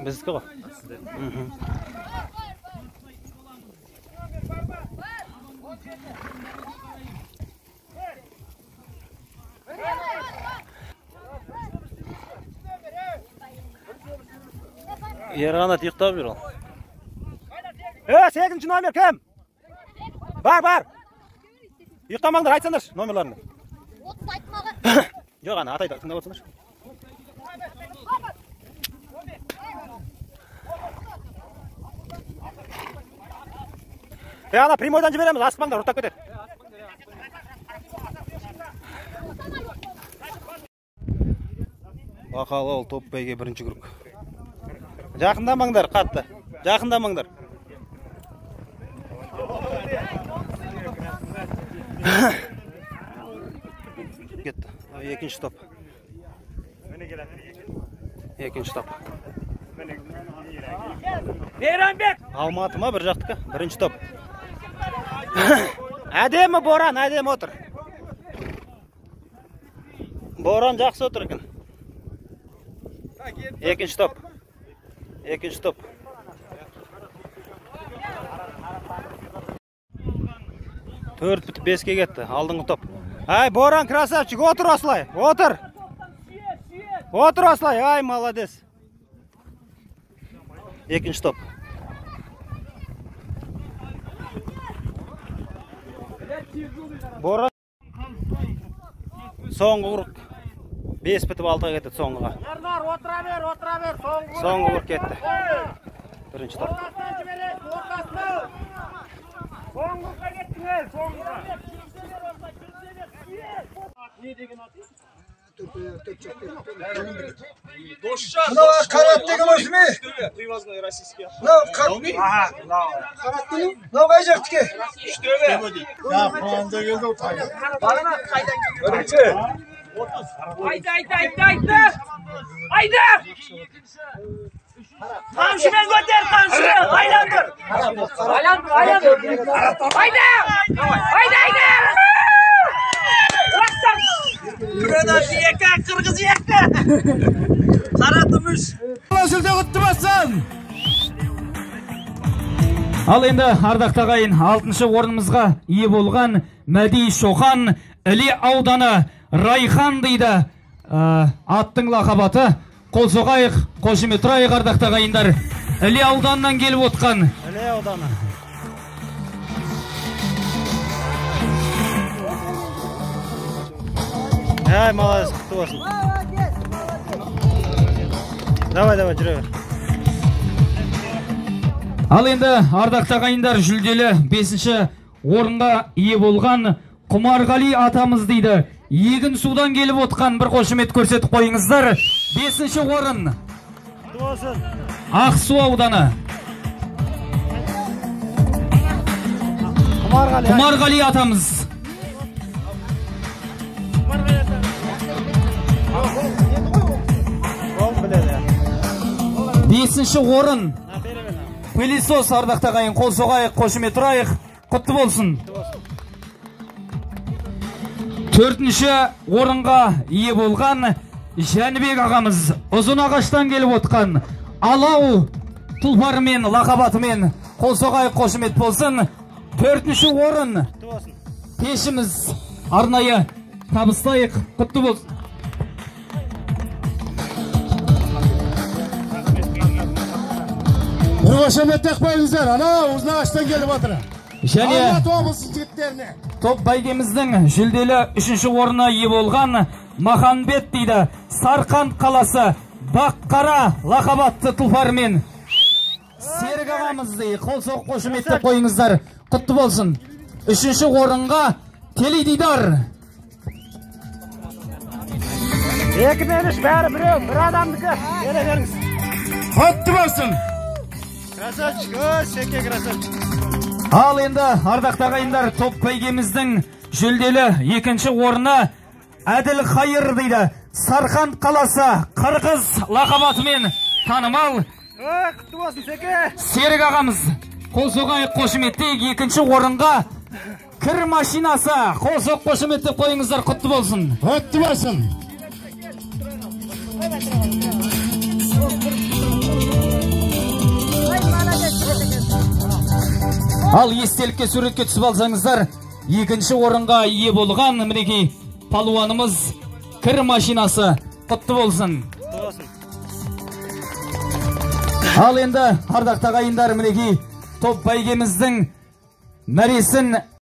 Bizdiki ғой. Ерғанат ұйықтап жүр ол. 8-ші номер кім? Бар. Ұйықтамаңдар, айтсаңдаршы номерларыңды. Жоқ, ана атайды, тыңдап отырсаңдаршы. Ана прямойдан жібереміз, асықпаңдар, ұрттап кетеді. Бақалы ол топ бәйге бірінші күрік. Жақындамаңдар, қатты. Жақындамаңдар. Кетті. Екінші топ. Екінші топ. Алматы ма бір жақтыка? Бірінші топ. Әдемі Боран, әдемі отыр. Боран жақсы отыр екен. Екінші топ. Екінші топ. Төрт бітіп беске кетті. Алдыңғы топ. Ай, Боран, красавчик, отыр осылай. Отыр. Отыр осылай. Ай, молодец. Екінші топ. Боран. Соңғы ұрық. 5 бітіп 6-ға кетті соңғыға. Соңғы ұрық кетті. Бірінші топ. Мынау қарат деген осы ме? Привозной российский. Мынау қай жақтікі? Үштөбе. Қуанда келді ұтайы. Бағана қайдан келген? Айда! Қамшымен көтер, қамшымен! Айландыр! Айда! Күреді екі, қырғыз екі! Қаратымыш! Сүлде құтты бассын! Ал енді ардақ тағайын 6-шы орнымызға ие болған Мәди Шоқан Іле ауданы Райхан дейді аттың лақабаты. Қол соғайық, қошемет тұрайық ардақ тағайындар. Іле ауданынан келіп отқан. Іле ауданы. Ай, молодец, құтты болсын. Давай, жүре бер. Ал енді ардақ тағайындар жүлделі 5-ші орынға ие болған Құмарғали атамыз дейді. Егін судан келіп отқан бір қошемет көрсетіп қойыңыздар. 5-ші орын. Ақсу ауданы. Құмарғали атамыз. 5-ші орын. Пылесос ардақ тағайын, қол соғайық, қошемет тұрайық. Құтты болсын. 4-ші орынға ие болған Жәнібек ағамыз ұзын ағаштан келіп отқан алау тұлпарымен, лақабатымен қол соғайық, қошемет болсын. 4-ші орын. Пешіміз арнайы табыстайық, құтты болсын. Бір қошемет тақпайыңыздар, ана ұзын ағаштан келіп отыр. Және Алматы облысы жігіттеріне. топ бәйгеміздің жүлделі 3-ші орнына ие болған Маханбет дейді. Сарқан қаласы Баққара лақабатты тұлпармен Серік ағамыз дейді. Қол соқ қошеметтеп қойыңыздар. Құтты болсын. 3-ші орынға Теледидар. 2-мен 3 бәрі біреу, бір адамдікі. Бере беріңіз. Құтты болсын. Красавчик, секе красавчик. Ал енді ардақ тағайындар топ бәйгеміздің жүлделі 2-ші орны Әділ Хайыр дейді. Сарқан қаласы Қырғыз лақабатымен танымал. Құтты болсын, секе. Серік ағамыз қол соғайық, қошеметтейік. 2-ші орынға кір машинасы. Қол соқ қошеметтеп қойыңыздар, құтты болсын. Құтты болсын. Ал естелікке суретке түсіп алсаңыздар, екінші орынға ие болған мінекей палуанымыз кір машинасы құтты болсын. Ал енді ардақты ағайындар, мінекей топ бәйгеміздің мәресін